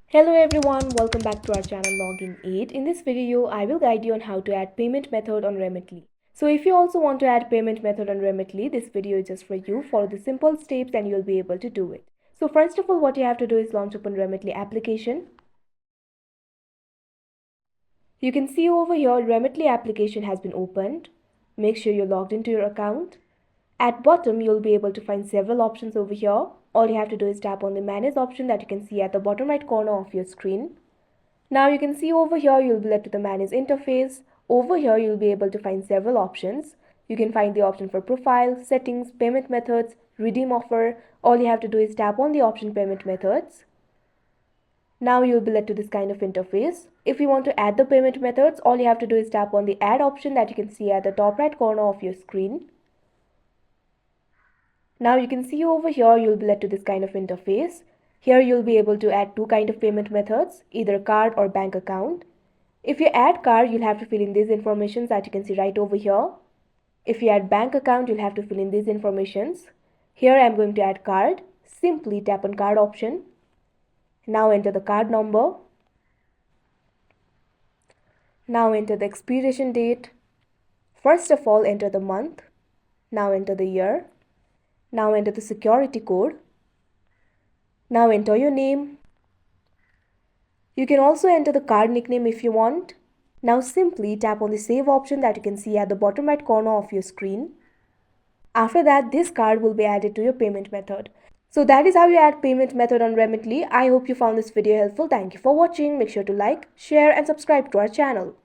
Hello everyone, welcome back to our channel Login 8. In this video, I will guide you on how to add payment method on Remitly. So if you also want to add payment method on Remitly, this video is just for you. Follow the simple steps and you'll be able to do it. So first of all, what you have to do is launch open Remitly application. You can see over here, Remitly application has been opened. Make sure you're logged into your account. At bottom, you'll be able to find several options over here. All you have to do is tap on the manage option that you can see at the bottom right corner of your screen. Now you can see over here you'll be led to the manage interface. Over here you'll be able to find several options. You can find the option for profile, settings, payment methods, redeem offer. All you have to do is tap on the option payment methods. Now you'll be led to this kind of interface. If you want to add the payment methods, all you have to do is tap on the add option that you can see at the top right corner of your screen. Now you can see over here you'll be led to this kind of interface. Here you'll be able to add two kind of payment methods, either card or bank account. If you add card, you'll have to fill in these informations that you can see right over here. If you add bank account, you'll have to fill in these informations. Here I'm going to add card. Simply tap on card option. Now enter the card number. Now enter the expiration date. First of all, enter the month. Now enter the year. Now enter the security code. Now enter your name. You can also enter the card nickname if you want. Now simply tap on the save option that you can see at the bottom right corner of your screen. After that, this card will be added to your payment method. So that is how you add payment method on Remitly. I hope you found this video helpful. Thank you for watching. Make sure to like, share and subscribe to our channel.